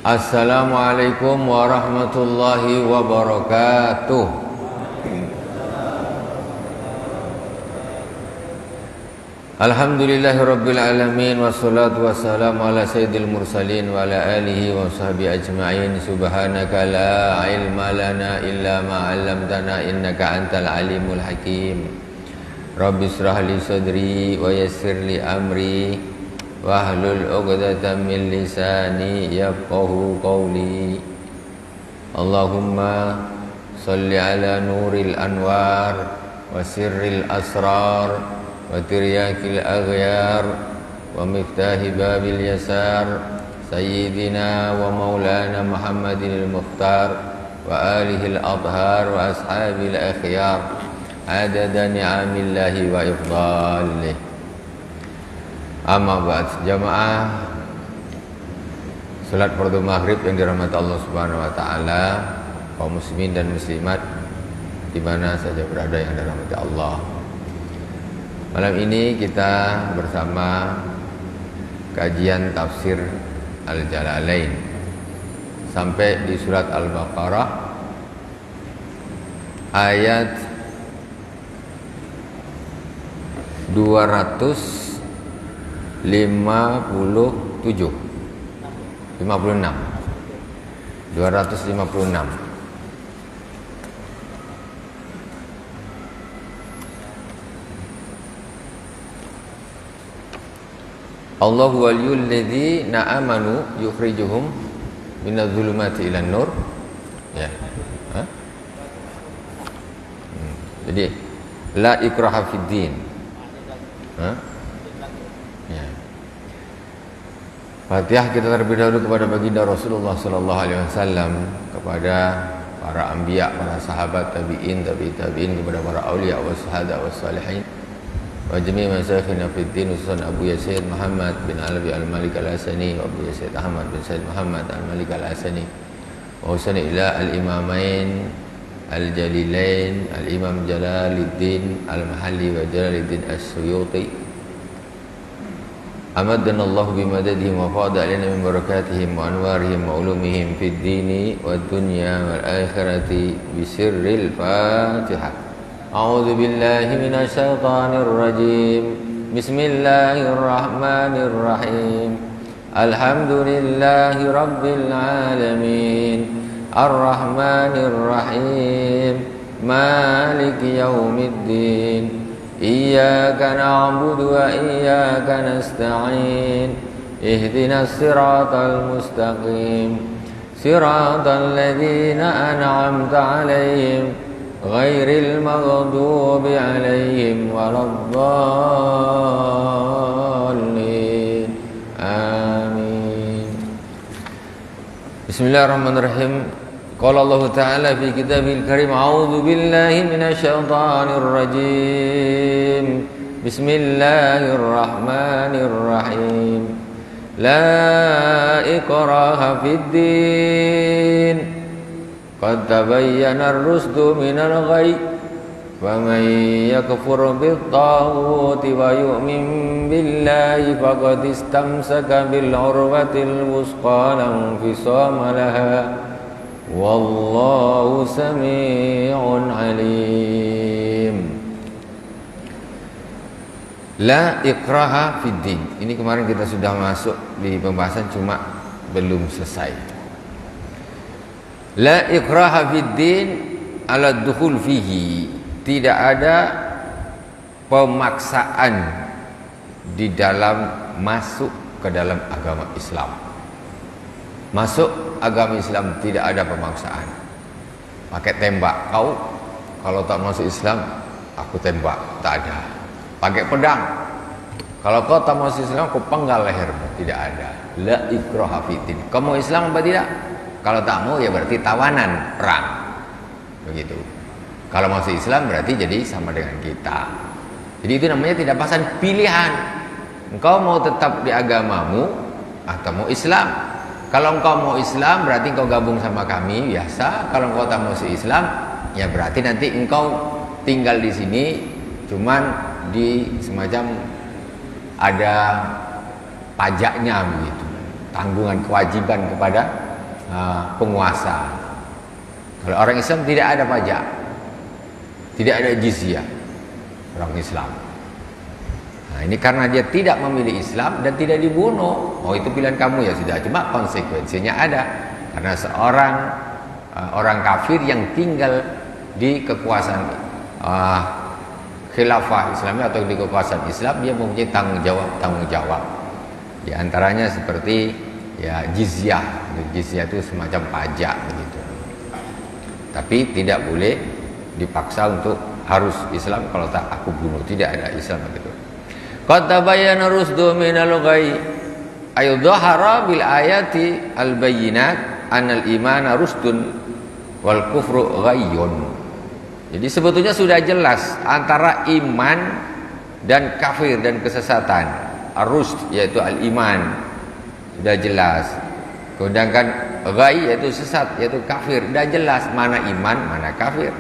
Assalamualaikum warahmatullahi wabarakatuh. Alhamdulillahirabbil alamin wassalatu wassalamu ala sayyidil mursalin wa ala alihi wa sahbihi ajma'in. Subhanaka la ilma lana illa ma 'allamtana innaka antal alimul hakim. Rabbi israh li sadri wa yassir li amri wahlul 'uqdatam min lisani yafqahu qawli. Allahumma shalli ala nuril anwar wa sirril asrar wa tiryakil aghyar wa miftahi babil yasar sayyidina wa maulana Muhammadin al-Mukhtar wa alihi al-adhar wa ashabil akhyar adada ni'amillahi wa ifdalih. Amma ba'd, jamaah salat fardu maghrib yang dirahmati Allah Subhanahu wa taala, kaum muslimin dan muslimat di mana saja berada yang dirahmati Allah. Malam ini kita bersama kajian tafsir Al-Jalalain sampai di surat Al-Baqarah ayat 256. Allahu waliyul ladzina amanu yukhrijuhum minadh dhulumati ilan nur. Ya. Hah? Jadi la ikraha fid din. Hah? Ya. Fatihah kita terlebih dahulu kepada baginda Rasulullah sallallahu alaihi wasallam, kepada para anbiya, para sahabat, tabi'in, tabi'in, kepada para auliya wassyuhada wassalihin. Wa jami' masyayikhina fid din, Ustaz Abu Yazid Muhammad bin Alawi Al-Malik Al-Hasani wa Abu Yazid Ahmad bin Said Muhammad Al-Malik Al-Hasani wa usani ila al-imamain al-jalilain al-imam Jalaluddin Al-Mahalli wa Jalaluddin As-Suyuti amadana Allah bimadadihim wa fada alaina min barakatihim wa anwarihim wa ulumihim fid dini wad dunya wal akhirati bi sirril Fatihah. A'udzu billahi minasy syaithanir rajim. Bismillahirrahmanirrahim. Alhamdulillahi rabbil alamin. Arrahmanir rahim. Maliki yaumiddin. Iyyaka na'budu wa iyyaka nasta'in. Ihdinas siratal mustaqim. Siratal ladzina an'amta 'alaihim ghairil maghdubi 'alaihim waladdallin. Amin. Bismillahirrahmanirrahim. Qala Allah Ta'ala fi kitabil karim, a'udzu billahi minasy syaithanir rajim. Bismillahirrahmanirrahim. La ikraha fid din. Qad tabayyana ar-rusdu minal ghayy. Faman yakfur bit-taghuti wa yu'min billahi faqad istamsaka bil 'urwatil wusqa la infisama laha. Wallahu sami'un 'alim. La ikraha fid din. Ini kemarin kita sudah masuk di pembahasan, cuma belum selesai. La ikraha fid din ala dukhul fihi. Tidak ada pemaksaan di dalam masuk ke dalam agama Islam. Masuk agama Islam tidak ada pemaksaan. Pakai tembak, kau kalau tak masuk Islam aku tembak, tak ada. Pakai pedang, kalau kau tak masuk Islam aku penggal lehermu, tidak ada. La ikraha fid din. Kau mau Islam apa tidak? Kalau tak mau ya berarti tawanan perang. Begitu. Kalau masuk Islam berarti jadi sama dengan kita. Jadi itu namanya tidak pasan pilihan. Engkau mau tetap di agamamu atau mau Islam. Kalau engkau mau Islam berarti engkau gabung sama kami biasa. Kalau engkau tak mau Islam ya berarti nanti engkau tinggal di sini, cuman di semacam ada pajaknya begitu, tanggungan kewajiban kepada penguasa. Kalau orang Islam tidak ada pajak, tidak ada jizyah orang Islam. Nah, ini karena dia tidak memilih Islam dan tidak dibunuh. Oh, itu pilihan kamu ya sudah. Cuma konsekuensinya ada. Karena seorang orang kafir yang tinggal di kekuasaan khilafah Islam atau di kekuasaan Islam, dia mempunyai tanggung jawab. Di antaranya seperti ya jizyah. Jizyah itu semacam pajak begitu. Tapi tidak boleh dipaksa untuk harus Islam, kalau tak aku bunuh. Tidak ada Islam begitu. Qad tabayyana rusdu minal ghayy ay dhahara bil ayati al bayyinat anal imana rusdun wal kufru ghayyun. Jadi sebetulnya sudah jelas antara iman dan kafir dan kesesatan. Ar-rusd yaitu al-iman sudah jelas. Sedangkan ghayy yaitu sesat, yaitu kafir, sudah jelas mana iman mana kafir.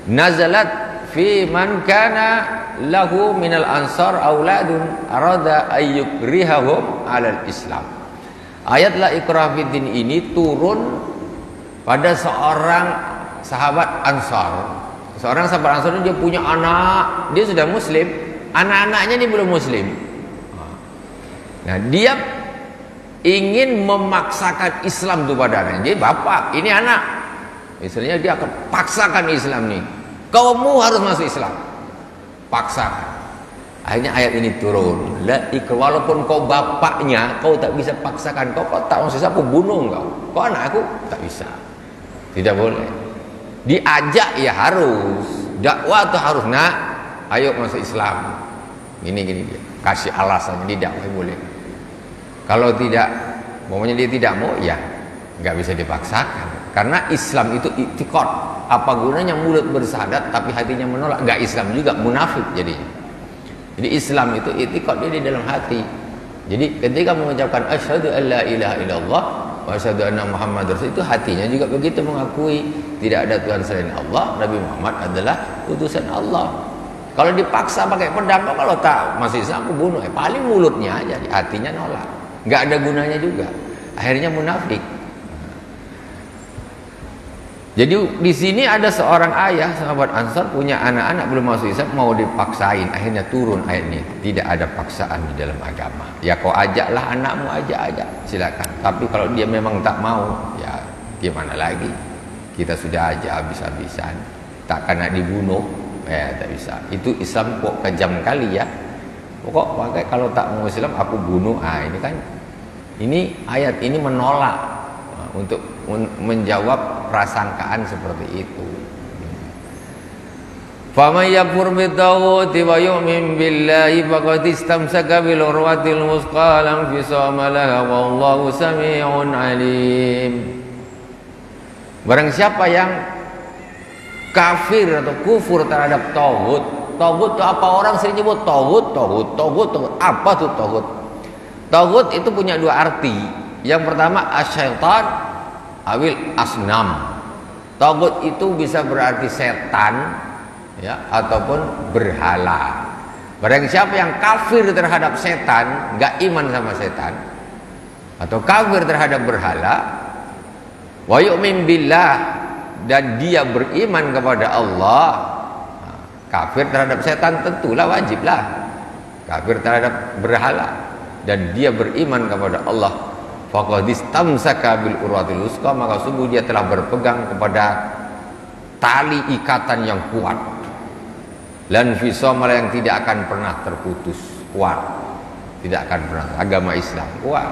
Nazalat fi man kana lahu minal ansar auladun arada ayyukrihahum alal Islam. Ayat la ikrah fiddin ini turun pada seorang sahabat Ansar. Seorang sahabat Ansar dia punya anak, dia sudah muslim, anak-anaknya ini belum muslim. Nah, dia ingin memaksakan Islam itu pada anaknya. Jadi bapak, ini anak, misalnya dia akan paksakan Islam nih. Kamu harus masuk Islam, paksakan. Akhirnya ayat ini turun. Walaupun kau bapaknya, kau tak bisa paksakan. Kau tak masuk Islam, aku bunuh kau. Kau anak aku tak bisa. Tidak boleh. Diajak ya harus. Dakwah itu harus, nak, ayo masuk Islam. Gini dia. Kasih alasannya, tidak boleh. Kalau tidak, pokoknya dia tidak mau, ya nggak bisa dipaksakan. Karena Islam itu i'tiqad. Apa gunanya mulut bersyahadat tapi hatinya menolak? Nggak Islam juga, munafik jadinya. Jadi Islam itu i'tiqad, dia di dalam hati. Jadi ketika mengucapkan asyhadu alla ilaha illallah wa asyhadu anna muhammadar rasul, itu hatinya juga begitu mengakui tidak ada Tuhan selain Allah, Nabi Muhammad adalah utusan Allah. Kalau dipaksa pakai pedang, kalau tak masih Islam aku bunuh. Paling mulutnya aja, hatinya nolak. Nggak ada gunanya juga. Akhirnya munafik. Jadi di sini ada seorang ayah sahabat Ansar punya anak-anak belum masuk Islam, mau dipaksain. Akhirnya turun ayat ini, tidak ada paksaan di dalam agama. Ya kau ajaklah anakmu, ajak silakan. Tapi kalau dia memang tak mau, ya gimana lagi? Kita sudah aja habis-habisan. Tak kena dibunuh, tak bisa. Itu Islam kok kejam kali ya. Pokok pakai kalau tak mau Islam aku bunuh. Ini kan, ini ayat ini menolak untuk menjawab prasangkaan seperti itu. Faman yakfur bitaghuti wa yu'min billahi faqad istamsaka bil urwatil wuthqa lam fisama laha wallahu samii'un 'alim. Barang siapa yang kafir atau kufur terhadap taghut. Taghut itu apa? Orang sering nyebut taghut. Apa tuh taghut? Taghut itu punya dua arti. Yang pertama asyaitan awil asnam. Taghut itu bisa berarti setan, ya, ataupun berhala. Barang siapa yang kafir terhadap setan, nggak iman sama setan, atau kafir terhadap berhala, wa yu'min billah, dan dia beriman kepada Allah. Kafir terhadap setan tentulah wajiblah. Kafir terhadap berhala dan dia beriman kepada Allah, faqad istamsaka bil urwatil wuthqa, maka sungguh dia telah berpegang kepada tali ikatan yang kuat. Lan fisama yang tidak akan pernah terputus, kuat. Tidak akan pernah. Agama Islam kuat.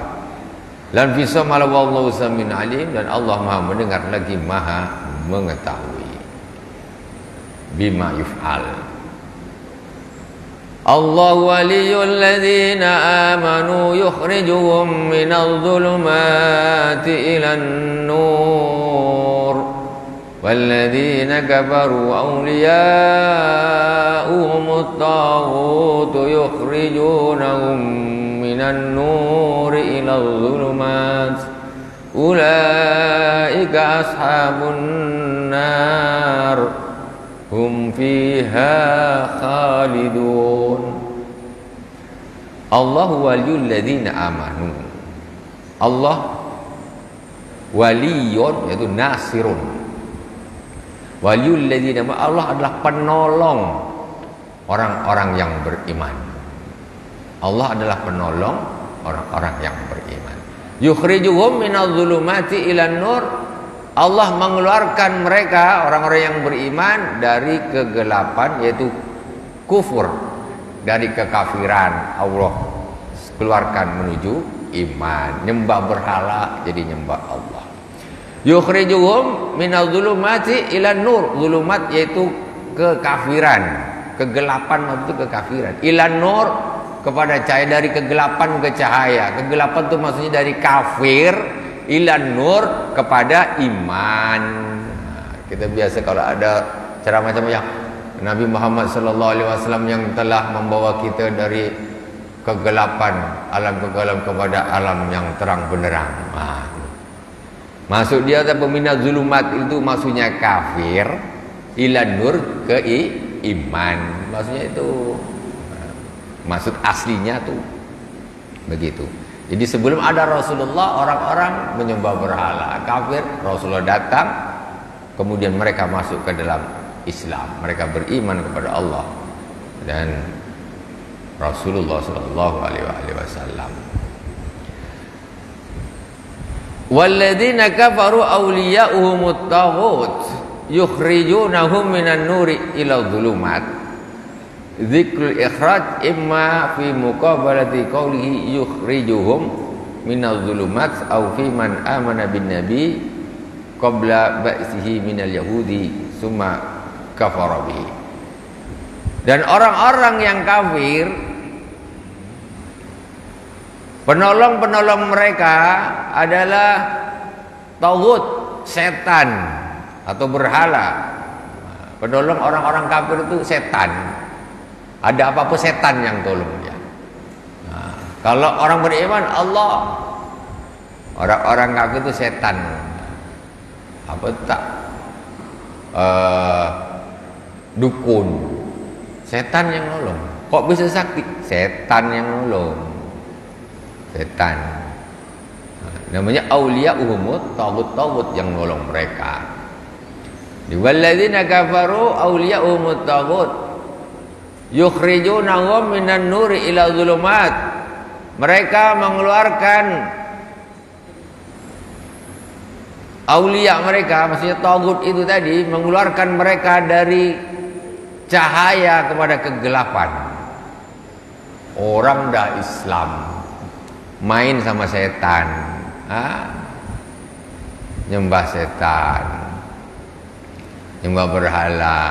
Lan fisama wallahu samiun alim, dan Allah Maha mendengar lagi Maha mengetahui. Bima yuf'al. Allahu waliyul ladzina amanu yukhrijuhum minadh dhulumati ilan nur walladzina kafaru awliya'uhumut taghut yukhrijunahum minan nuri ilal dhulumat ulaika ashabun nar hum fiha khalidun. Allahu waliyul ladzina amanu. Allah waliyun yaitu nasirun. Waliyul ladzina, Allah adalah penolong orang-orang yang beriman. Allah adalah penolong orang-orang yang beriman. Yukhrijuhum minadh-dhulumati ilan nur. Allah mengeluarkan mereka orang-orang yang beriman dari kegelapan yaitu kufur, dari kekafiran. Allah keluarkan menuju iman, nyembah berhala jadi nyembah Allah. Yukhrijuhum minadh-dhulumati ilan nur. Zulumat yaitu kekafiran, kegelapan itu kekafiran. Ilan nur kepada cahaya, dari kegelapan ke cahaya. Kegelapan itu maksudnya dari kafir, ilan nur kepada iman. Nah, kita biasa kalau ada ceramah macam yang Nabi Muhammad SAW yang telah membawa kita dari kegelapan, alam kegelapan kepada alam yang terang benderang. Nah, masuk dia atau peminat zulumat itu maksudnya kafir, ilan nur ke iman. Maksudnya itu maksud aslinya tuh begitu. Jadi sebelum ada Rasulullah, orang-orang menyembah berhala, kafir. Rasulullah datang, kemudian mereka masuk ke dalam Islam, mereka beriman kepada Allah dan Rasulullah sallallahu alaihi wasallam. Walladzina kafaru awliya'uhumut taghut yukhrijunahum minan nuri ila dhulumat. Dzikrul ikhraj imma fi muqabalati qawlihi yukhrijuhum minadh dhulumat aw fi man amana bin nabi qabla ba'sihi minal yahudi summa kafara bihi. Dan orang-orang yang kafir, penolong-penolong mereka adalah taghut, setan atau berhala. Penolong orang-orang kafir itu setan. Ada apa-apa setan yang tolong dia. Nah, kalau orang beriman Allah, orang-orang kafir itu setan. Apa tak? Dukun, setan yang nolong. Kok bisa sakti? Setan yang nolong. Setan. Namanya auliya uhumut, tagut-tagut yang nolong mereka. Walladzina kafaru auliya uhumut tagut yukhrijunahum minan nuri ila dhulumat. Mereka mengeluarkan aulia mereka, maksudnya tagut itu tadi, mengeluarkan mereka dari cahaya kepada kegelapan. Orang dah Islam main sama setan, nyembah setan, nyembah berhala,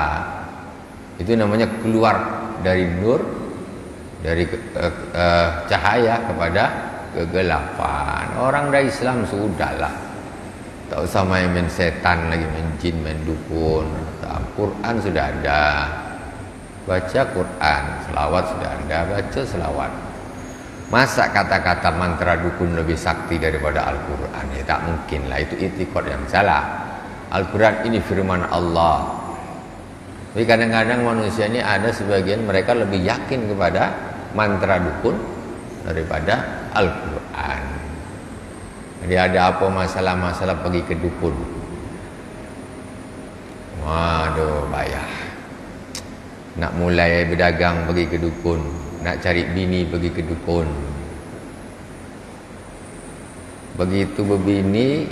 itu namanya keluar dari nur, dari cahaya kepada kegelapan. Orang dah Islam sudahlah, tak usah main setan lagi, main jin, main dukun. Quran sudah ada, baca Quran, selawat sudah ada, baca selawat. Masa kata-kata mantra dukun lebih sakti daripada Al-Quran? Ya tak mungkin lah, itu i'tiqad yang salah. Al-Quran ini firman Allah. Tapi kadang-kadang manusia ini ada sebagian mereka lebih yakin kepada mantra dukun daripada Al-Quran. Jadi ada apa masalah-masalah pergi ke dukun. Waduh, bayar. Nak mulai berdagang pergi ke dukun, nak cari bini pergi ke dukun. Begitu berbini,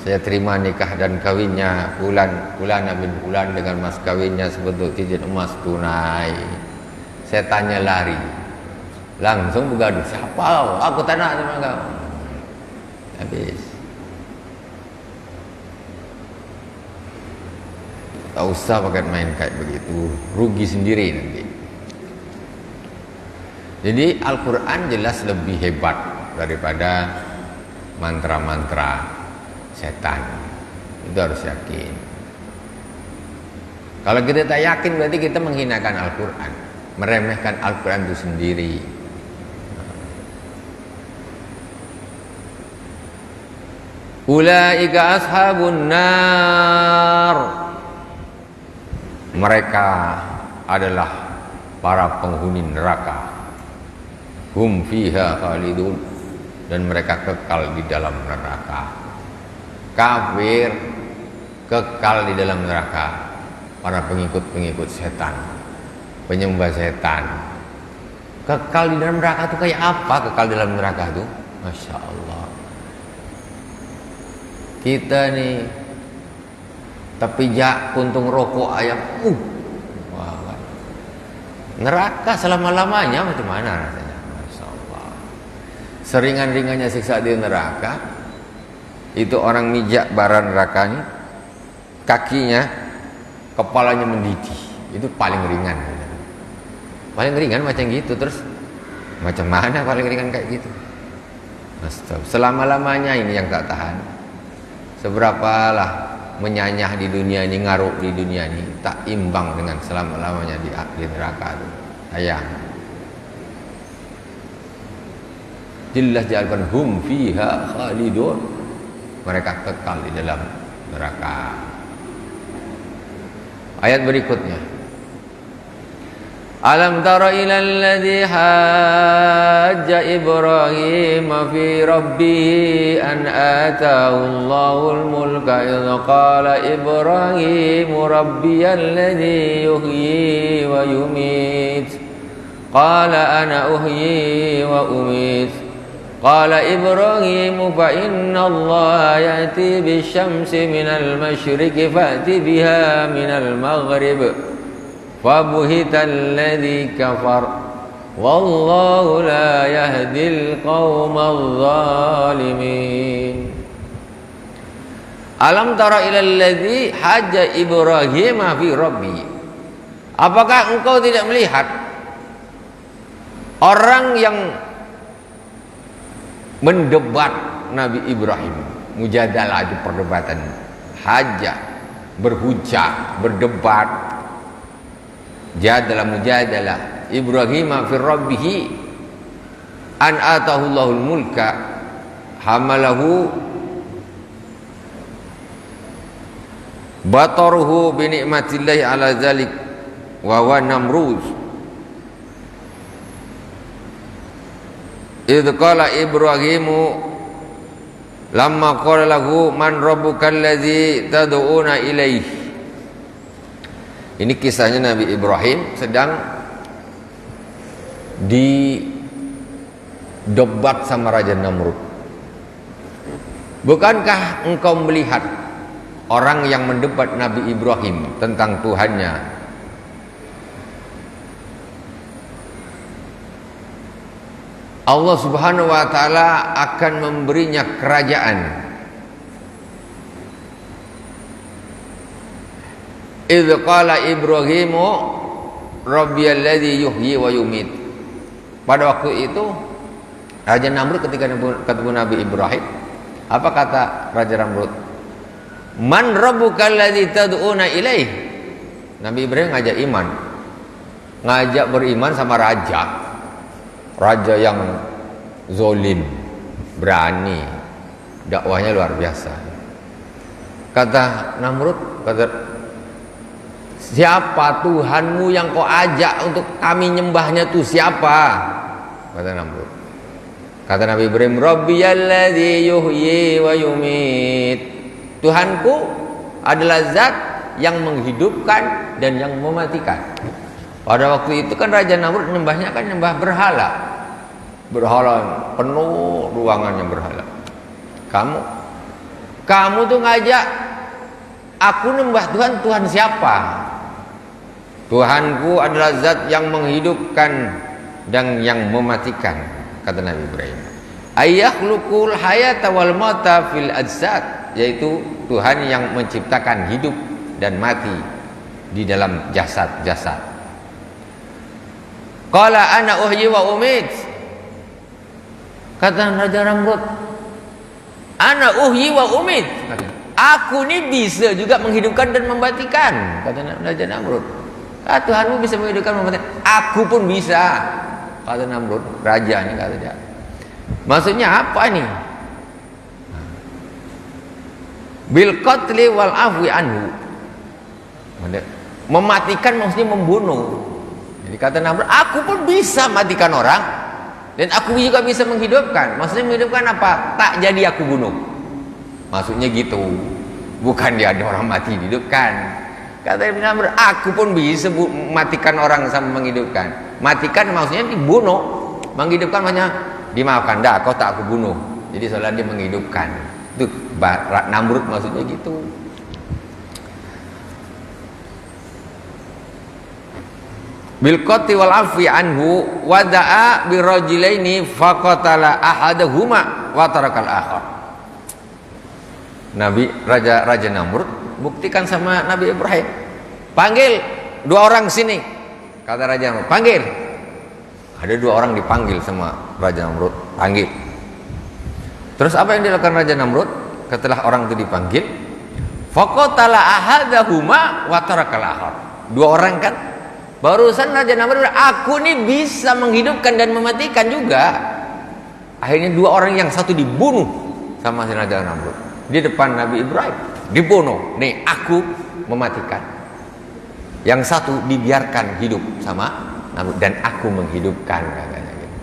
saya terima nikah dan kawinnya Fulan bin Fulan dengan mas kawinnya sebentuk cincin emas tunai. Saya tanya lari, langsung bergaduh. Siapa? Aku tak nak sama kau. Habis. Tak usah pakai main kayak begitu, rugi sendiri nanti. Jadi Al-Quran jelas lebih hebat daripada mantra-mantra setan. Itu harus yakin. Kalau kita tak yakin berarti kita menghinakan Al-Quran, meremehkan Al-Quran itu sendiri. Ulaika ashabun nar. Mereka adalah para penghuni neraka. Hum fiha khalidun, dan mereka kekal di dalam neraka. kafir, kekal di dalam neraka. Para pengikut-pengikut setan, penyembah setan, kekal di dalam neraka itu kayak apa? Kekal di dalam neraka itu, Masya Allah. Kita nih tepijak puntung rokok ayam, wah, neraka selama-lamanya macam mana rasanya? Masya Allah. Seringan-ringannya siksa di neraka itu orang mijak bara nerakanya, kakinya, kepalanya mendidih, itu paling ringan. Paling ringan macam gitu. Terus macam mana paling ringan kayak gitu? Astaga, selama-lamanya ini yang tak tahan. Seberapalah menyanyah di dunia ini, ngaruk di dunia ini, tak imbang dengan selama-lamanya di neraka itu. Sayang. Jelas dialkan hum fiha khalidun. Mereka kekal di dalam neraka. Ayat berikutnya. Alam tara ilal ladzi hajja Ibrahim fi rabbih an ataahu Allahul mulka idh qala Ibrahim rabbiyal ladzi yuhyi wa yumit qala ana uhyi wa umit qala Ibrahim fa inna Allah ya'ti bisyamsi minal masyriqi fa'ti biha minal maghrib fabuhital ladzi kafar wallahu la yahdil qaumal zalimin. Alam tara ilal ladzi hajja Ibrahim fi rabbi. Apakah engkau tidak melihat orang yang mendebat Nabi Ibrahim? Mujadalah itu perdebatan. Hajja, berhujah, berdebat. Jadalah mujadalah Ibrahim fi rabbih an atahu Allahul mulka hamalahu bataruhu bi ni'matillahi ala zalik wa huwa namruz idh qala Ibrahimu lamma qala lahu man rabbukal ladzi tad'una ilaihi. Ini kisahnya Nabi Ibrahim sedang didebat sama Raja Namrud. Bukankah engkau melihat orang yang mendebat Nabi Ibrahim tentang Tuhannya? Allah Subhanahu wa ta'ala akan memberinya kerajaan. Idh qala Ibrahimu rabbiyal ladzi yuhyi wa yumit. Pada waktu itu Raja Namrud ketika ketemu Nabi Ibrahim, apa kata Raja Namrud? Man rabbukal ladzi tad'una ilaih. Nabi Ibrahim ngajak iman. Ngajak beriman sama raja. Raja yang zolim, berani. Dakwahnya luar biasa. Kata Namrud, siapa Tuhanmu yang kau ajak untuk kami nyembahnya tuh siapa? Kata Namrud. Kata Nabi Ibrahim, Rabbiyal ladzi yuhyi wa yumit. Tuhanku adalah zat yang menghidupkan dan yang mematikan. Pada waktu itu kan Raja Namrud nyembahnya kan nyembah berhala. Berhala penuh ruangannya berhala. Kamu tuh ngajak aku nyembah Tuhan, Tuhan siapa? Tuhanku adalah zat yang menghidupkan dan yang mematikan, kata Nabi Ibrahim. Ayakhluqul hayata wal mauta fil ajsad, yaitu Tuhan yang menciptakan hidup dan mati di dalam jasad-jasad. Qala ana uhyi wa umit. Kata Raja Namrud, ana uhyi wa umit. Aku ini bisa juga menghidupkan dan mematikan, kata Raja Namrud. Tuhanmu bisa menghidupkan dan mematikan. Aku pun bisa, kata Namrud. Raja ini kata dia. Maksudnya apa ini? Bil qatli wal afwi anhu. Mematikan maksudnya membunuh. Jadi kata Namrud, aku pun bisa matikan orang dan aku juga bisa menghidupkan. Maksudnya menghidupkan apa? Tak jadi aku bunuh. Maksudnya gitu. Bukan dia ada orang mati dihidupkan. Kata Ibn Amr, aku pun bisa matikan orang sama menghidupkan. Matikan maksudnya dibunuh. Menghidupkan maksudnya dimaafkan. Dah, kau tak aku bunuh. Jadi seolah dia menghidupkan. Itu Namrud maksudnya gitu. Bil qati wal afi anhu wa da'a bi rajulaini faqatala ahaduhuma wa tarakal akhar. Raja Namrud buktikan sama Nabi Ibrahim. Panggil dua orang sini. Kata Raja Namrud, panggil. Ada dua orang dipanggil sama Raja Namrud, panggil. Terus apa yang dilakukan Raja Namrud? Setelah orang itu dipanggil, faqatala ahaduhuma wa tarakal akhar. Dua orang kan? Barusan Raja Namrud, aku nih bisa menghidupkan dan mematikan juga. Akhirnya dua orang yang satu dibunuh sama si Raja Namrud di depan Nabi Ibrahim, dibunuh. Nih aku mematikan. Yang satu dibiarkan hidup sama Namrud dan aku menghidupkan, katanya gitu.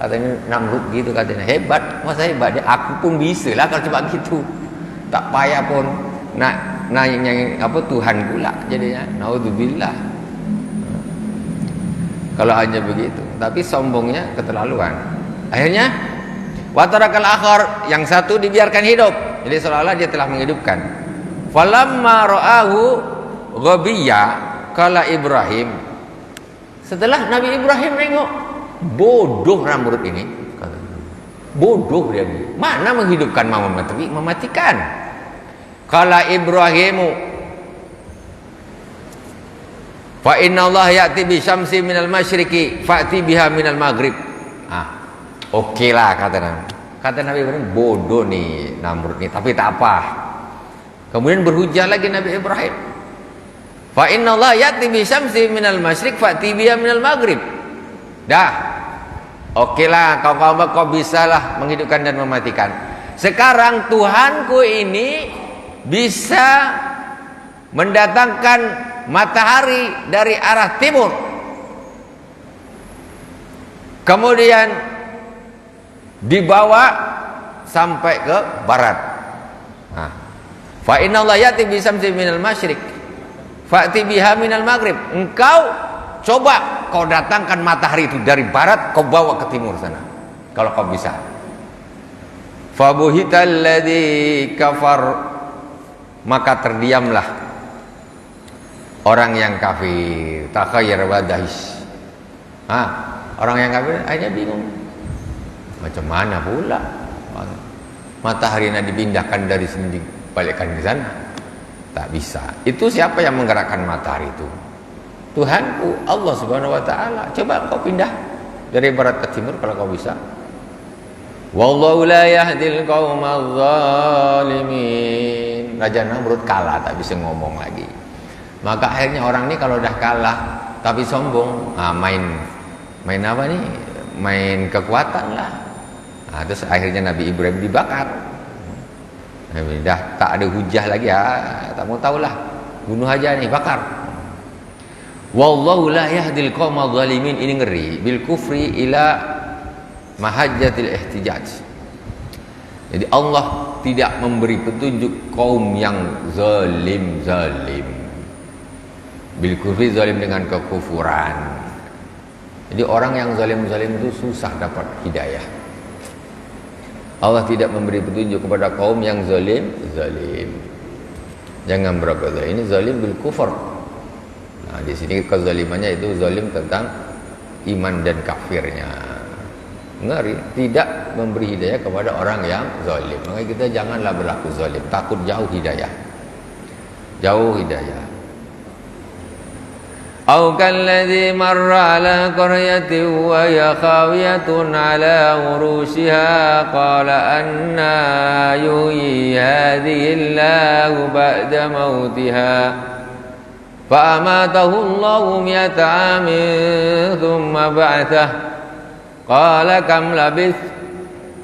Katanya Namrud gitu, katanya hebat. Masa hebat ya? Aku pun bisa lah kalau coba gitu. Tak payah pun nanya apa Tuhan pula jadinya. Naudzubillah. Kalau hanya begitu, tapi sombongnya keterlaluan. Akhirnya watarakal akhar, yang satu dibiarkan hidup. Jadi seolah-olah dia telah menghidupkan. Falamma ra'ahu ghabiyya qala Ibrahim. Setelah Nabi Ibrahim nengok, bodoh Namrud ini. Bodoh dia. Mana menghidupkan mematikan. Qala Ibrahimu fa inna Allah ya'ti bi syamsi minal masyriqi fa'ti biha minal maghrib. Oke lah kata Nabi Ibrahim, bodoh nih Namrud nih, tapi tak apa. Kemudian berhujah lagi Nabi Ibrahim. Fa inna Allah ya'ti bi syamsi minal masyriq fa'ti biha minal maghrib. Dah. Oke lah, kau bisalah menghidupkan dan mematikan. Sekarang Tuhanku ini bisa mendatangkan matahari dari arah timur, kemudian dibawa sampai ke barat. Fa inna Allah ya'ti bi syamsi minal masyriq fa'ti biha minal maghrib. Engkau coba kau datangkan matahari itu dari barat, kau bawa ke timur sana kalau kau bisa. Fa buhital ladzi kafar, maka terdiamlah orang yang kafir. Takhayyar wa dahis. Orang yang kafir akhirnya bingung. Macam mana pula matahari dipindahkan dari sini dibalikkan ke sana? Tak bisa. Itu siapa yang menggerakkan matahari itu? Tuhanku, Allah Subhanahu wa taala. Coba kau pindah dari barat ke timur kalau kau bisa. Wallahu la yahdil qaumadz zalimin. Raja Namrud kalah, tak bisa ngomong lagi. Maka akhirnya orang ini kalau udah kalah tapi sombong, main apa nih? Main kekuatan lah. Terus akhirnya Nabi Ibrahim dibakar. Dah tak ada hujah lagi, tak mau tahu lah. Bunuh aja nih, bakar. Wallahu la yahdil qaumadz zalimin. Ini ngeri. Bil kufri ila mahajjatil ihtijaj. Jadi Allah tidak memberi petunjuk kaum yang zalim. Bil kufri, zalim dengan kekufuran. Jadi orang yang zalim itu susah dapat hidayah. Allah tidak memberi petunjuk kepada kaum yang zalim. Jangan berkata ini zalim bil kufur. Di sini kezalimannya itu zalim tentang iman dan kafirnya. Ngeri, tidak memberi hidayah kepada orang yang zalim. Maka kita janganlah berlaku zalim, takut jauh hidayah. Au kalladzi marra ala qaryatin wa hiya khawiyatun ala urushiha qala anna yuhyi hadhihi Allahu ba'da mautiha fa amatahu Allahu mi'ata 'amin thumma ba'athahu qala kam labith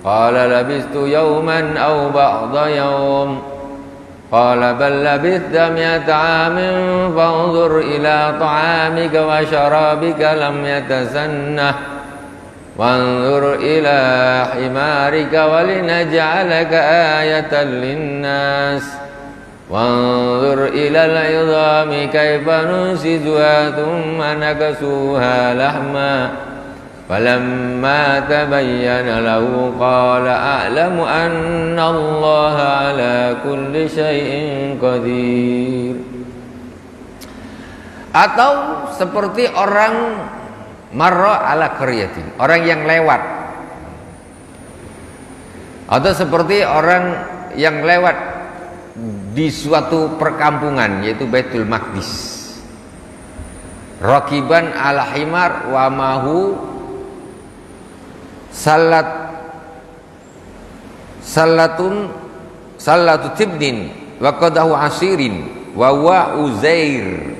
qala labistu yawman aw ba'da yawm قال بل لبثت 100 عام فانظر إلى طعامك وشرابك لم يتسنه wanzur ila himarika walinaj'alaka ayatan linnas wanzur ila al-'idhami kaifa nunsituha thumma naksuha lahma falamma tabayyana lahu qala a'lamu anna Allaha 'ala kulli syai'in qadir. Atau seperti orang marra ala qaryatin, orang yang lewat. Atau seperti orang yang lewat di suatu perkampungan, yaitu Baitul Maqdis. Rakiban ala himar wa mahu salatu tibnin wa qadahu asirin wa Uzair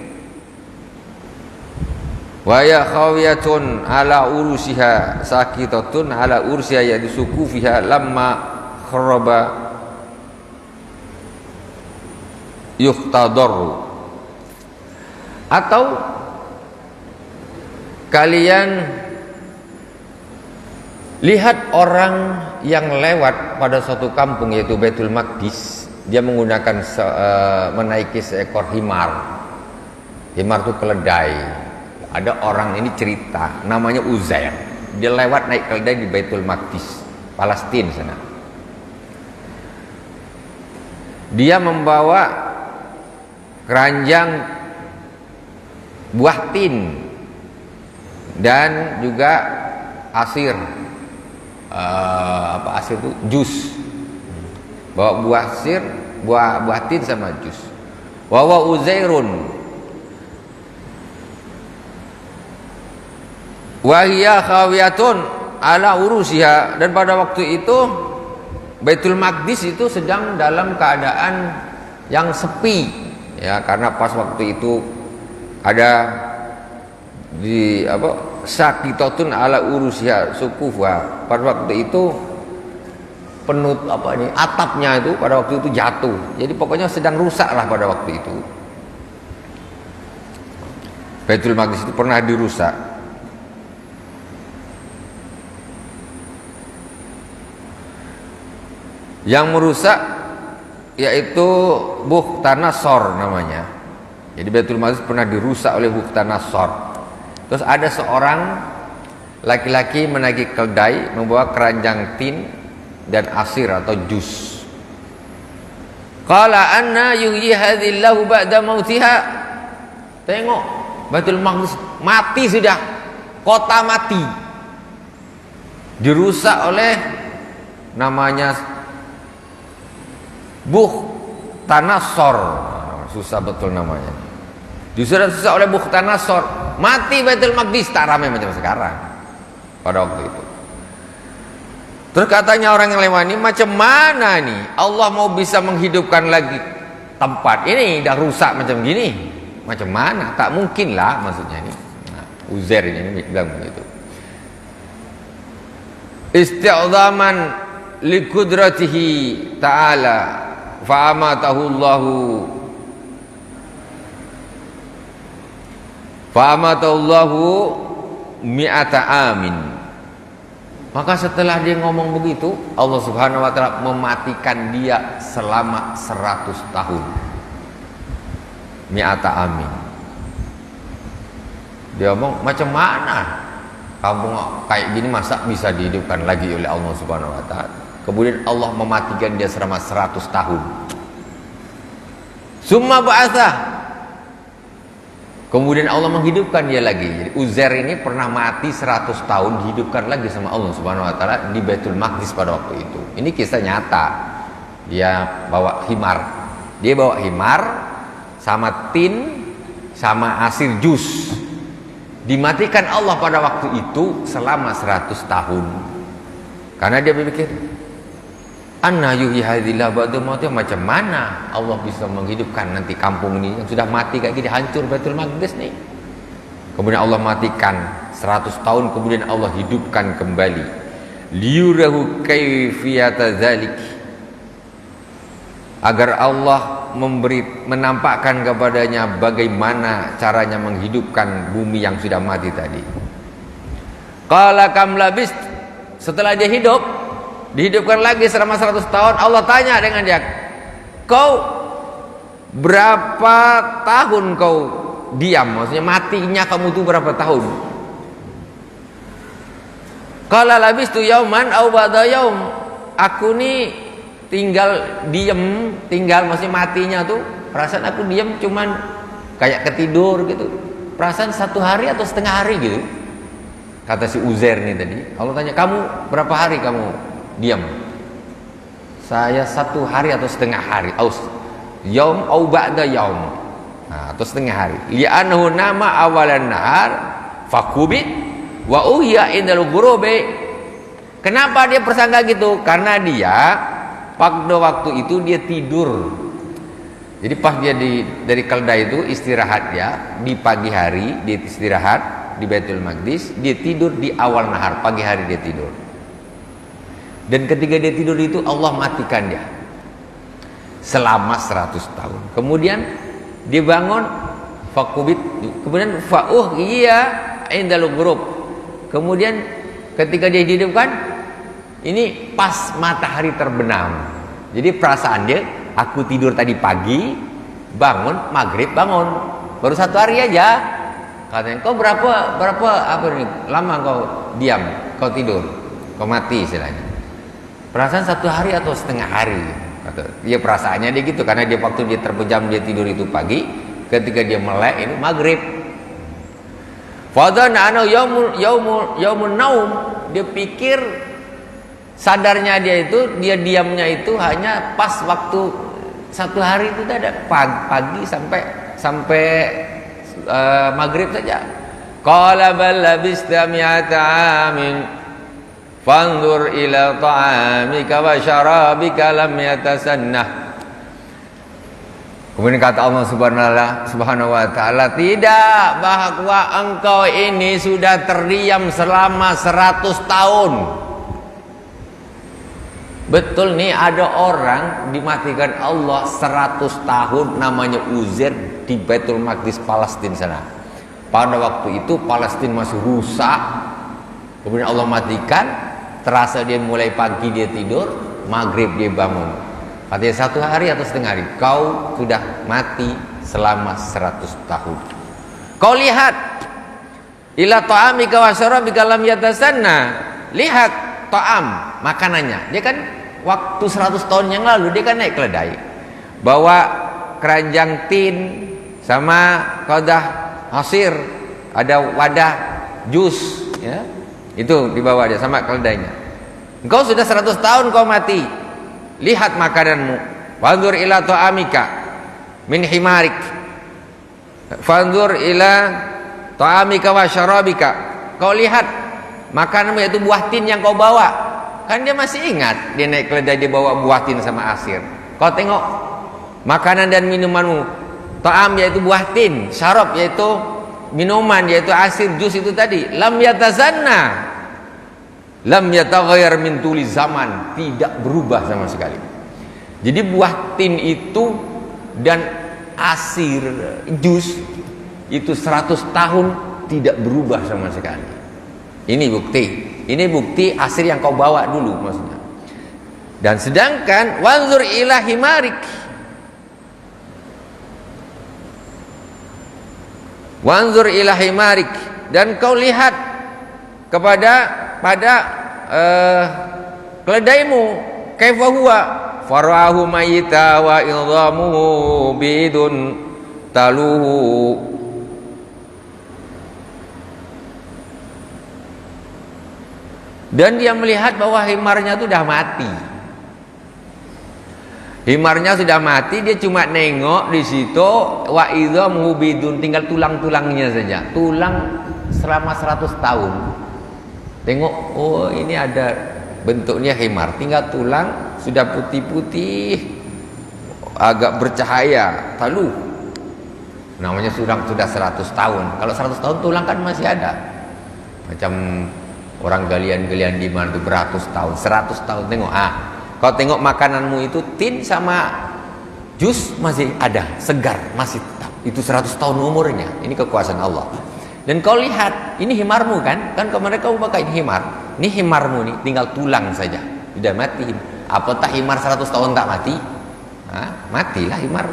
wa ya khawiyatun ala urusiha sakitatun ala ursiha ya disukufiha lamma kharaba yuhtadaru. Atau kalian lihat orang yang lewat pada suatu kampung yaitu Baitul Maqdis, dia menggunakan menaiki seekor himar. Himar itu keledai. Ada orang ini cerita namanya Uzair, dia lewat naik keledai di Baitul Maqdis, Palestina sana. Dia membawa keranjang buah tin dan juga asir. Asir itu jus. Bawa buah tin sama jus. Wa Uzairun wahia khawiyatun ala urusiha, dan pada waktu itu Baitul Maqdis itu sedang dalam keadaan yang sepi ya, karena pas waktu itu ada di sakitatun ala urusiha sukufa, pada waktu itu atapnya itu pada waktu itu jatuh, jadi pokoknya sedang rusak lah pada waktu itu. Baitul Maqdis itu pernah dirusak. Yang merusak yaitu Bukhtanasor namanya. Jadi Baitul Maqdis pernah dirusak oleh Bukhtanasor. Terus ada seorang laki-laki menaiki keledai membawa keranjang tin dan asir atau jus. Qala anna yuhyi hadhillahu ba'da mautiha. Tengok, Baitul Maqdis mati sudah. Kota mati. Dirusak oleh namanya Bukhtanasor, susah betul namanya. Susah oleh Bukhtanasor, mati Baitul Maqdis, tak ramai macam sekarang pada waktu itu. Terus katanya orang yang lewat ini, macam mana nih Allah mau bisa menghidupkan lagi tempat ini, dah rusak macam gini, macam mana? Tak mungkin lah maksudnya ini. Uzair ini bilang begitu. Isti'dhaman li qudratihi ta'ala fa'amatahu Allahu mi'ata amin. Maka setelah dia ngomong begitu, Allah Subhanahu wa taala mematikan dia selama 100 tahun. Mi'ata amin. Dia ngomong, macam mana kampung kayak gini masa bisa dihidupkan lagi oleh Allah Subhanahu wa taala? Kemudian Allah mematikan dia selama 100 tahun. Summa ba'atha. Kemudian Allah menghidupkan dia lagi. Jadi Uzair ini pernah mati 100 tahun, dihidupkan lagi sama Allah Subhanahu wa taala di Baitul Maqdis pada waktu itu. Ini kisah nyata. Dia bawa himar. Dia bawa himar sama tin sama asir jus. Dimatikan Allah pada waktu itu selama 100 tahun. Karena dia berpikir, anna yuhyi hadhillahu ba'da mautiha, macam mana Allah bisa menghidupkan nanti kampung ini yang sudah mati kayak gini, hancur Baitul Maqdis nih. Kemudian Allah matikan 100 tahun, kemudian Allah hidupkan kembali. Liyurahu kaifiyata dzalik, agar Allah menampakkan kepadanya bagaimana caranya menghidupkan bumi yang sudah mati tadi. Qala kam labist. Setelah dia hidup, dihidupkan lagi selama 100 tahun, Allah tanya dengan dia, kau berapa tahun kau diam? Maksudnya matinya kamu itu berapa tahun? Qala labistu yauman aw ba'da yaum. Aku nih tinggal maksudnya matinya tuh, perasaan aku diam cuman kayak ketidur gitu. Perasaan 1 hari atau setengah hari gitu. Kata si Uzair nih tadi. Allah tanya, kamu berapa hari kamu diam? Saya 1 hari atau setengah hari. Yaum au ba'da yaum. Nah, atau setengah hari. Li'annahu nama awalan nahar fakubit wa uhya indal ghurubi. Kenapa dia persangka gitu? Karena dia pada waktu itu dia tidur. Jadi pas dia dari Kalda itu istirahat, dia di pagi hari dia istirahat di Baitul Maqdis, dia tidur di awal nahar, pagi hari dia tidur. Dan ketika dia tidur itu Allah matikan dia selama 100 tahun. Kemudian dia bangun fakubit, kemudian iya indal ghurub. Kemudian ketika dia dihidupkan, ini pas matahari terbenam. Jadi perasaan dia, aku tidur tadi pagi, bangun maghrib bangun, baru 1 hari aja. Katanya, kau berapa apa nih lama kau diam, kau tidur, kau mati istilahnya. Perasaan 1 hari atau setengah hari. Dia perasaannya dia gitu, karena dia waktu dia terpejam dia tidur itu pagi, ketika dia melek ini maghrib. Fadana ana yaumul naum. Dia pikir sadarnya dia itu, dia diamnya itu hanya pas waktu 1 hari itu ada pagi sampai maghrib saja. Qala bal labista mi'ata amin fanzur ila ta'amika wa syarabika lam yatasannah. Kemudian kata Allah Subhanahu wa taala, tidak, bahwa engkau ini sudah terdiam selama 100 tahun. Betul nih, ada orang dimatikan Allah 100 tahun namanya Uzair di Baitul Maqdis Palestina sana. Pada waktu itu Palestina masih rusak. Kemudian Allah matikan, terasa dia mulai pagi dia tidur, maghrib dia bangun. Katanya 1 hari atau setengah hari, kau sudah mati selama 100 tahun. Kau lihat ila ta'amika wa syarabika lam yatasanna. Lihat ta'am, makanannya. Dia kan waktu 100 tahun yang lalu dia kan naik keledai, bawa keranjang tin sama qadah hasir, ada wadah jus ya. Itu dibawa dia sama keledainya. Engkau sudah 100 tahun kau mati. Lihat makananmu. Fanzur ila ta'amika min himarik. Fanzur ila ta'amika wa syarabika. Kau lihat makananmu, yaitu buah tin yang kau bawa. Kan dia masih ingat, dia naik keledai dia bawa buah tin sama asir. Kau tengok makanan dan minumanmu. Ta'am yaitu buah tin, syarab yaitu minuman, yaitu asir, jus itu tadi. Lam yatazanna, lam yataghayyar min tuli zaman, tidak berubah sama sekali. Jadi buah tin itu dan asir, jus itu 100 tahun tidak berubah sama sekali. Ini bukti asir yang kau bawa dulu maksudnya. Dan sedangkan wanzur ila himarik, wanzur ila himarik, dan kau lihat pada keledaimu, kaifa huwa farahu mayita wa idhamuhu bidun taluhu. Dan dia melihat bahwa himarnya itu sudah mati. Himarnya sudah mati, dia cuma nengok di situ, wa idhamuhu bidun, tinggal tulang-tulangnya saja. Tulang selama 100 tahun. Tengok, oh ini ada bentuknya himar, tinggal tulang sudah putih-putih, agak bercahaya, talu. Namanya sudah 100 tahun. Kalau 100 tahun tulang kan masih ada. Macam orang galian-galian di mana itu beratus tahun, 100 tahun. Tengok, kau tengok makananmu itu tin sama jus masih ada, segar, masih tetap. Itu 100 tahun umurnya. Ini kekuasaan Allah. Dan kau lihat, ini himarmu kan? Kan kemarin kau pakai himar. Ini himarmu nih, tinggal tulang saja. Sudah mati. Apatah himar 100 tahun tak mati? Hah? Matilah himar.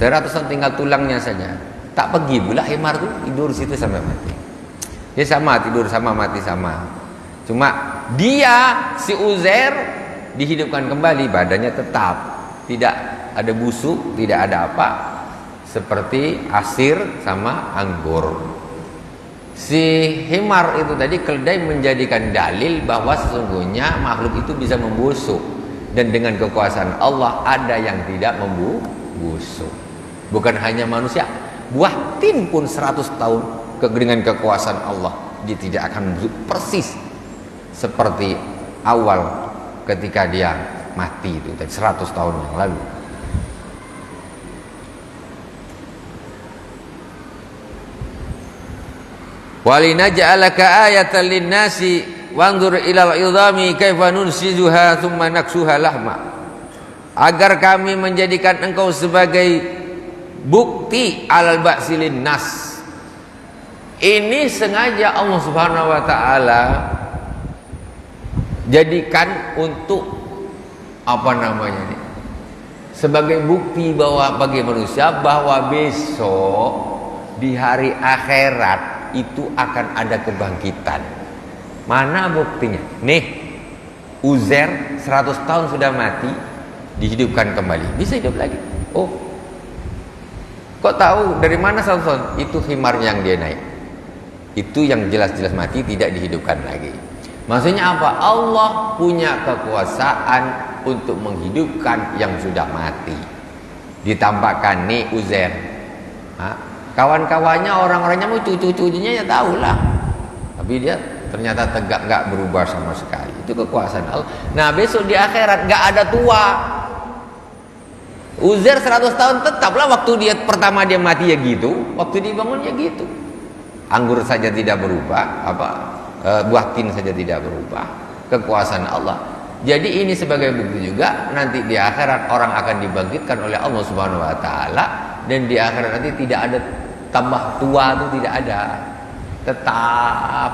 100 tahun tinggal tulangnya saja. Tak pergi pula himar tuh, tidur situ sampai mati. Dia sama, tidur sama, mati sama. Cuma dia, si Uzair, dihidupkan kembali, badannya tetap. Tidak ada busuk, tidak ada apa. Seperti asir sama anggur. Si himar itu tadi, keledai, menjadikan dalil bahwa sesungguhnya makhluk itu bisa membusuk. Dan dengan kekuasaan Allah ada yang tidak membusuk. Bukan hanya manusia, buah tin pun 100 tahun dengan kekuasaan Allah dia tidak akan membusuk persis seperti awal ketika dia mati itu 100 tahun yang lalu. Walinaj'alaka ayatan lin-nasi wanzur ilal idhami kaifa nunsizuha thumma naksuha lahma. Agar kami menjadikan engkau sebagai bukti alal ba'silin nas. Ini sengaja Allah Subhanahu wa taala jadikan untuk apa namanya nih? Sebagai bukti bahwa bagi manusia bahwa besok di hari akhirat itu akan ada kebangkitan. Mana buktinya? Nih, Uzair 100 tahun sudah mati, dihidupkan kembali, bisa hidup lagi. Oh, kok tahu dari mana 100 tahun? Itu himar yang dia naik. Itu yang jelas-jelas mati, tidak dihidupkan lagi. Maksudnya apa? Allah punya kekuasaan untuk menghidupkan yang sudah mati. Ditampakkan nih Uzair. Kawan-kawannya, orang-orangnya mau cucu-cucunya ya tahulah. Tapi dia ternyata tegak, nggak berubah sama sekali. Itu kekuasaan Allah. Nah besok di akhirat nggak ada tua. Uzair 100 tahun tetaplah, waktu dia pertama dia mati ya gitu, waktu dibangun ya gitu. Anggur saja tidak berubah, buah tin saja tidak berubah. Kekuasaan Allah. Jadi ini sebagai bukti juga nanti di akhirat orang akan dibangkitkan oleh Allah Subhanahu wa taala, dan di akhirat nanti tidak ada tambah tua, itu tidak ada, tetap.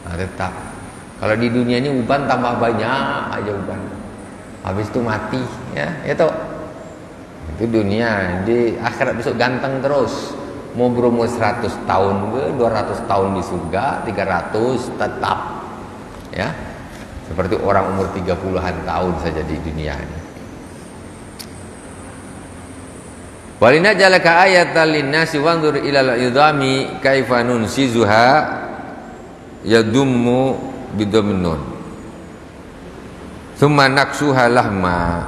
Nah, tetap. Kalau di dunia ini uban tambah banyak aja uban, habis itu mati, ya itu dunia. Di akhirat besok ganteng terus, mau berumur 100 tahun ke 200 tahun di surga, 300 tetap, ya seperti orang umur 30-an tahun saja di dunia ini. Walinaj'alaka ayatan lin-nasi wanzur ilal idhami kaifa nunsizuha yadummu bidhammin nun thumma naksuha lahma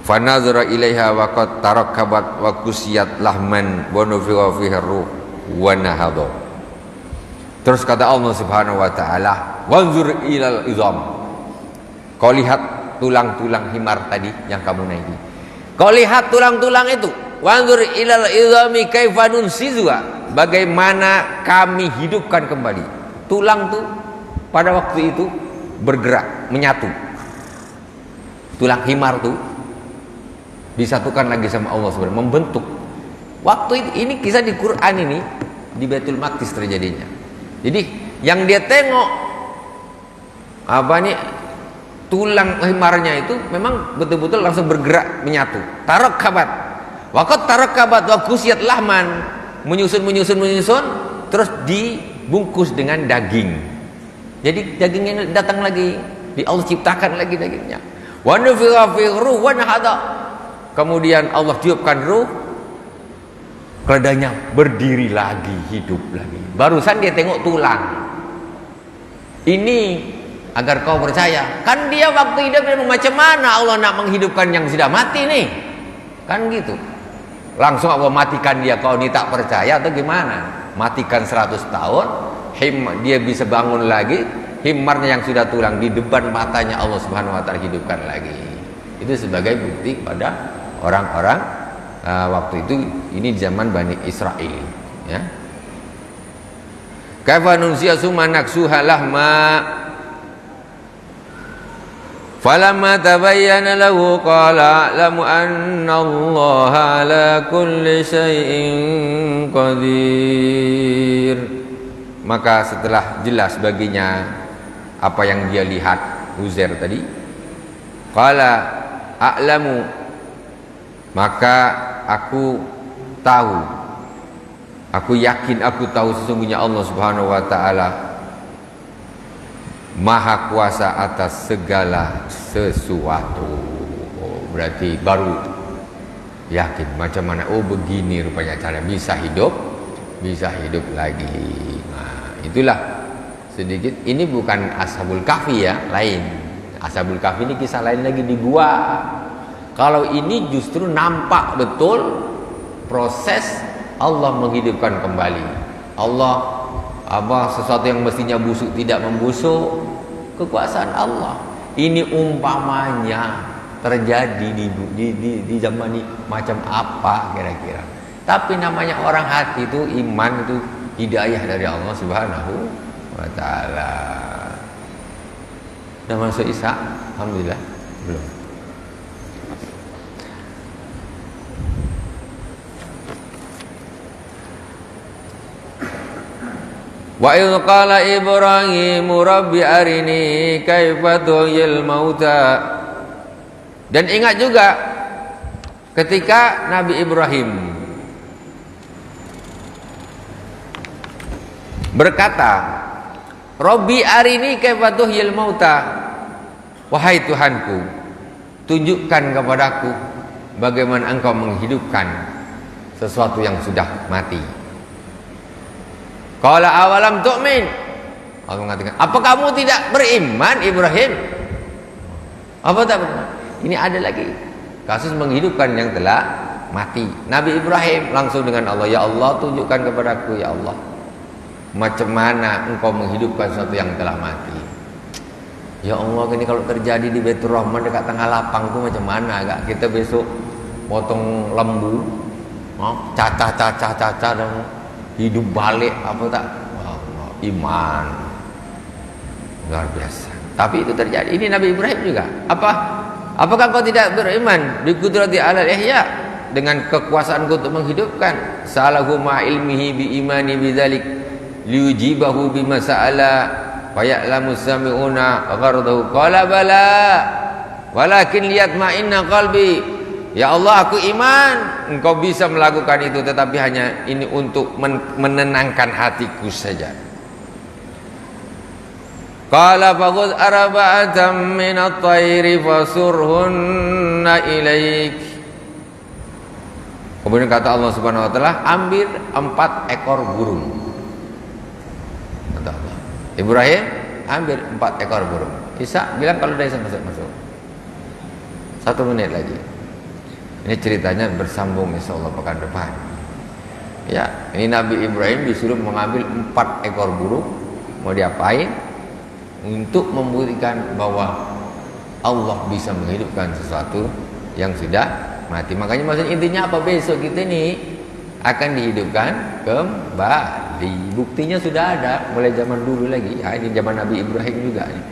fanazara ilaiha wa qad tarakkabat wa kusiyat lahman wa nufiha fiha ruh wa nahadha. Terus kata Allah Subhanahu wa taala, wanzur ilal idham. Kau lihat tulang-tulang himar tadi yang kamu naiki. Kau lihat tulang-tulang itu. Wanzur ilal idhami kaifa nunsizuha. Bagaimana kami hidupkan kembali. Tulang tuh pada waktu itu bergerak, menyatu. Tulang himar tuh disatukan lagi sama Allah subhanahu, membentuk. Waktu itu, ini kisah di Quran ini, di Baitul Maqdis terjadinya. Jadi yang dia tengok apa nih, tulang himarnya itu memang betul-betul langsung bergerak, menyatu. Tarakkabat. Waqad tarakkabat wa kusiyat lahman, menyusun, terus dibungkus dengan daging. Jadi dagingnya datang lagi, Allah ciptakan lagi dagingnya. Wa nufiha fi ruh wa nahada. Kemudian Allah tiupkan ruh, keledainya berdiri lagi, hidup lagi. Barusan dia tengok tulang. Ini agar kau percaya. Kan dia waktu hidup macam mana Allah nak menghidupkan yang sudah mati nih? Kan gitu. Langsung Allah matikan dia. Kau ni tak percaya atau gimana? Matikan 100 tahun, dia bisa bangun lagi. Himarnya yang sudah tulang di depan matanya Allah Subhanahu wa taala hidupkan lagi. Itu sebagai bukti pada orang-orang waktu itu. Ini zaman Bani Israel, ya. Kaifa nunsiya summa naksuha lahma. Falamma tabayyana lahu qala a'lamu anna Allah ala kulli syai'in qadir. Maka setelah jelas baginya apa yang dia lihat Uzair tadi, qala a'lamu, maka aku tahu, aku yakin, aku tahu sesungguhnya Allah Subhanahu wa taala Maha kuasa atas segala sesuatu. Oh, berarti baru yakin macam mana, oh begini rupanya cara bisa hidup lagi. Nah, itulah sedikit, ini bukan Ashabul Kahfi ya, lain. Ashabul Kahfi ini kisah lain lagi di gua. Kalau ini justru nampak betul proses Allah menghidupkan kembali. Allah sesuatu yang mestinya busuk tidak membusuk, kekuasaan Allah. Ini umpamanya terjadi di zaman ini macam apa kira-kira. Tapi namanya orang hati itu, iman itu hidayah dari Allah Subhanahu wa taala. Udah masuk Isya? Alhamdulillah. Belum. Wa idh qala Ibrahim rabbi arini kaifa tuhyil mauta. Dan ingat juga ketika Nabi Ibrahim berkata, Rabbi arini kaifa tuhyil mauta, wahai Tuhanku, tunjukkan kepadaku bagaimana engkau menghidupkan sesuatu yang sudah mati. Qala awalam tu'min, Allah mengatakan, apa kamu tidak beriman Ibrahim? Apa tak beriman? Ini ada lagi kasus menghidupkan yang telah mati. Nabi Ibrahim langsung dengan Allah, ya Allah tunjukkan kepadaku ya Allah, macam mana engkau menghidupkan sesuatu yang telah mati. Ya Allah, ini kalau terjadi di Baitur Rahman dekat tengah lapang itu macam mana agak kita besok potong lembu, cacah dan hidup balik apa tak? Allah, iman luar biasa. Tapi itu terjadi. Ini Nabi Ibrahim juga. Apakah kau tidak beriman bi qudrati alal ihya, dengan kekuasaanku untuk menghidupkan? Salahu ma ilmihi bi imani bidzalik liujibahu bima sa'ala fa ya'lamu sami'una ghardahu. Qala bala walakin liyatma'inna qalbi. Ya Allah, aku iman engkau bisa melakukan itu, tetapi hanya ini untuk menenangkan hatiku saja. Qala faqud arba'atan min at-tayri fasurhunna ilaik. Kemudian kata Allah Subhanahu wa taala, ambil 4 ekor burung. Kata Allah, Ibrahim ambil 4 ekor burung. Isa bilang kalau dah masuk 1 menit lagi. Ini ceritanya bersambung insyaallah pekan depan. Ya, ini Nabi Ibrahim disuruh mengambil 4 ekor burung. Mau diapain? Untuk membuktikan bahwa Allah bisa menghidupkan sesuatu yang sudah mati. Makanya maksudnya intinya apa? Besok kita ini akan dihidupkan kembali. Buktinya sudah ada mulai zaman dulu lagi. Ya, ini zaman Nabi Ibrahim juga nih.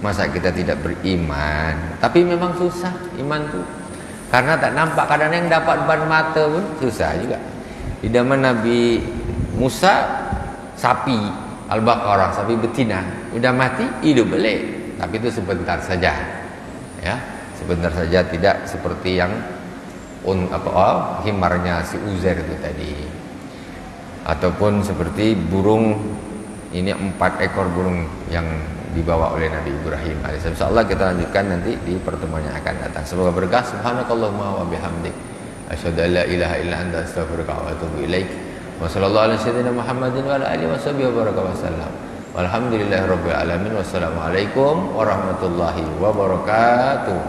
Masa kita tidak beriman? Tapi memang susah iman tuh. Karena tak nampak, kadang yang dapat ban mata pun susah juga. Di zaman Nabi Musa, sapi Al-Baqarah, sapi betina, udah mati hidup balik. Tapi itu sebentar saja, ya, sebentar saja, tidak seperti yang himarnya si Uzair itu tadi, ataupun seperti burung ini 4 ekor burung yang dibawa oleh Nabi Ibrahim alaihissalam. Insyaallah kita lanjutkan nanti di pertemuan yang akan datang. Semoga berkah. Subhanakallahumma wa bihamdik, asyhadu an la ilaha illa anta, astaghfiruka wa atubu ilaik. Wa sallallahu ala sayyidina Muhammadin wa ala alihi washabihi wa baraka wasallam. Walhamdulillahirabbil alamin. Wassalamualaikum warahmatullahi wabarakatuh.